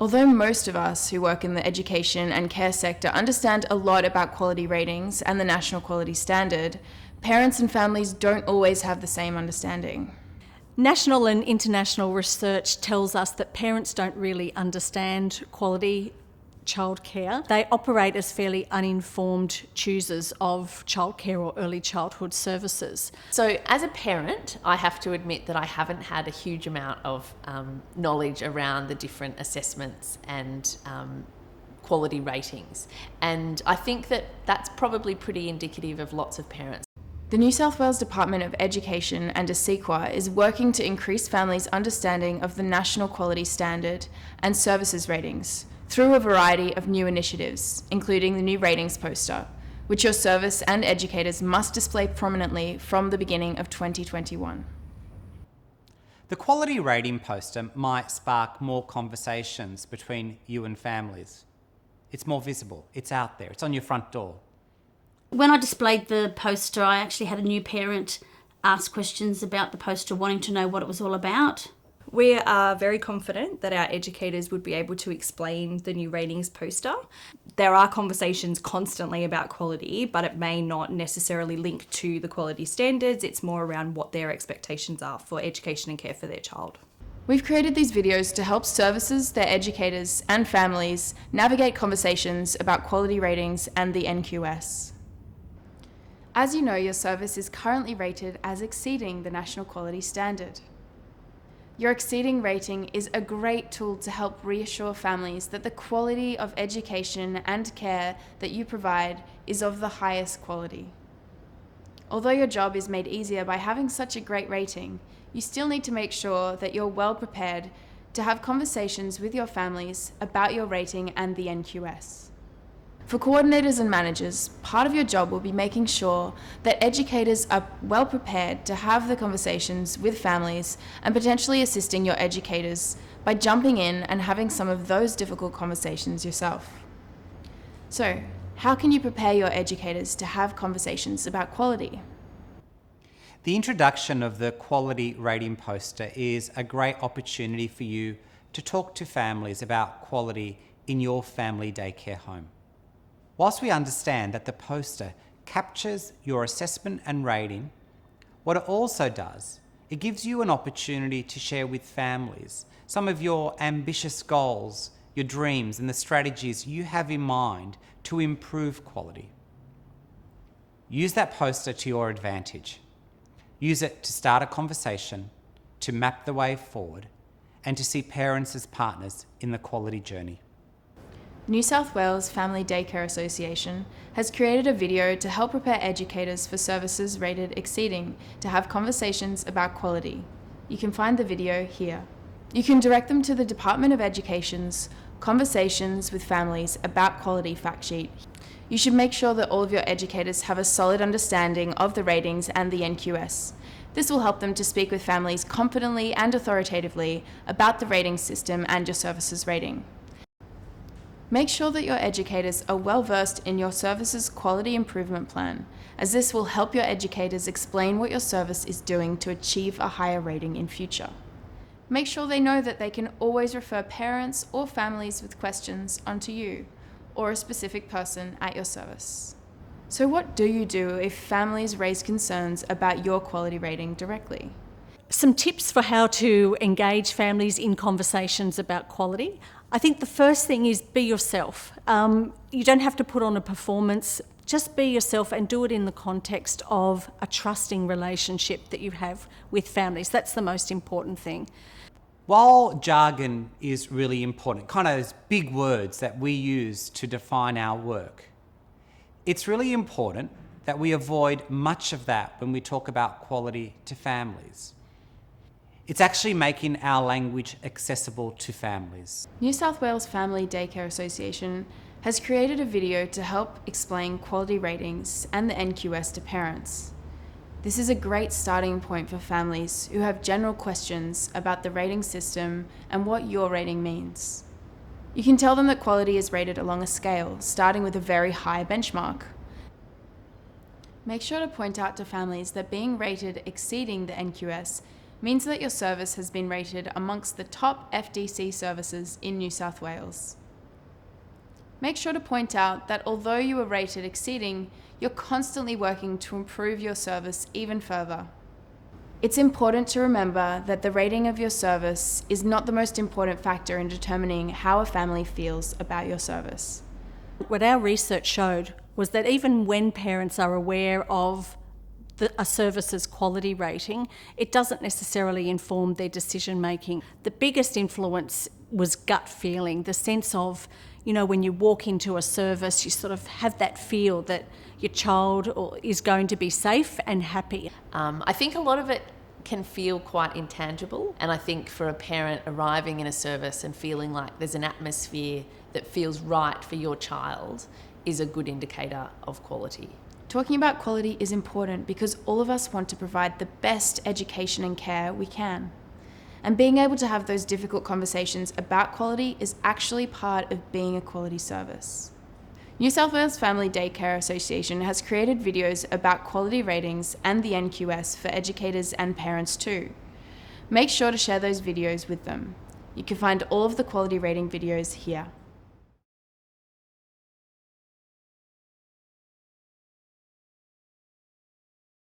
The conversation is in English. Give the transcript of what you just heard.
Although most of us who work in the education and care sector understand a lot about quality ratings and the National Quality Standard, parents and families don't always have the same understanding. National and international research tells us that parents don't really understand quality childcare. They operate as fairly uninformed choosers of childcare or early childhood services. So as a parent, I have to admit that I haven't had a huge amount of knowledge around the different assessments and quality ratings. And I think that that's probably pretty indicative of lots of parents. The New South Wales Department of Education and ASIQA is working to increase families' understanding of the National Quality Standard and services ratings through a variety of new initiatives, including the new ratings poster, which your service and educators must display prominently from the beginning of 2021. The quality rating poster might spark more conversations between you and families. It's more visible, it's out there, it's on your front door. When I displayed the poster, I actually had a new parent ask questions about the poster, wanting to know what it was all about. We are very confident that our educators would be able to explain the new ratings poster. There are conversations constantly about quality, but it may not necessarily link to the quality standards. It's more around what their expectations are for education and care for their child. We've created these videos to help services, their educators, and families navigate conversations about quality ratings and the NQS. As you know, your service is currently rated as exceeding the National Quality Standard. Your exceeding rating is a great tool to help reassure families that the quality of education and care that you provide is of the highest quality. Although your job is made easier by having such a great rating, you still need to make sure that you're well prepared to have conversations with your families about your rating and the NQS. For coordinators and managers, part of your job will be making sure that educators are well prepared to have the conversations with families and potentially assisting your educators by jumping in and having some of those difficult conversations yourself. So, how can you prepare your educators to have conversations about quality? The introduction of the quality rating poster is a great opportunity for you to talk to families about quality in your family daycare home. Whilst we understand that the poster captures your assessment and rating, what it also does, it gives you an opportunity to share with families some of your ambitious goals, your dreams, and the strategies you have in mind to improve quality. Use that poster to your advantage. Use it to start a conversation, to map the way forward, and to see parents as partners in the quality journey. New South Wales Family Daycare Association has created a video to help prepare educators for services rated exceeding to have conversations about quality. You can find the video here. You can direct them to the Department of Education's Conversations with Families About Quality fact sheet. You should make sure that all of your educators have a solid understanding of the ratings and the NQS. This will help them to speak with families confidently and authoritatively about the rating system and your services rating. Make sure that your educators are well versed in your service's quality improvement plan, as this will help your educators explain what your service is doing to achieve a higher rating in future. Make sure they know that they can always refer parents or families with questions onto you or a specific person at your service. So what do you do if families raise concerns about your quality rating directly? Some tips for how to engage families in conversations about quality. I think the first thing is be yourself. You don't have to put on a performance, just be yourself and do it in the context of a trusting relationship that you have with families. That's the most important thing. While jargon is really important, kind of those big words that we use to define our work, it's really important that we avoid much of that when we talk about quality to families. It's actually making our language accessible to families. New South Wales Family Daycare Association has created a video to help explain quality ratings and the NQS to parents. This is a great starting point for families who have general questions about the rating system and what your rating means. You can tell them that quality is rated along a scale, starting with a very high benchmark. Make sure to point out to families that being rated exceeding the NQS means that your service has been rated amongst the top FDC services in New South Wales. Make sure to point out that although you are rated exceeding, you're constantly working to improve your service even further. It's important to remember that the rating of your service is not the most important factor in determining how a family feels about your service. What our research showed was that even when parents are aware of a service's quality rating, it doesn't necessarily inform their decision making. The biggest influence was gut feeling, the sense of, when you walk into a service, you sort of have that feel that your child is going to be safe and happy. I think a lot of it can feel quite intangible, and I think for a parent arriving in a service and feeling like there's an atmosphere that feels right for your child is a good indicator of quality. Talking about quality is important because all of us want to provide the best education and care we can. And being able to have those difficult conversations about quality is actually part of being a quality service. New South Wales Family Daycare Association has created videos about quality ratings and the NQS for educators and parents too. Make sure to share those videos with them. You can find all of the quality rating videos here.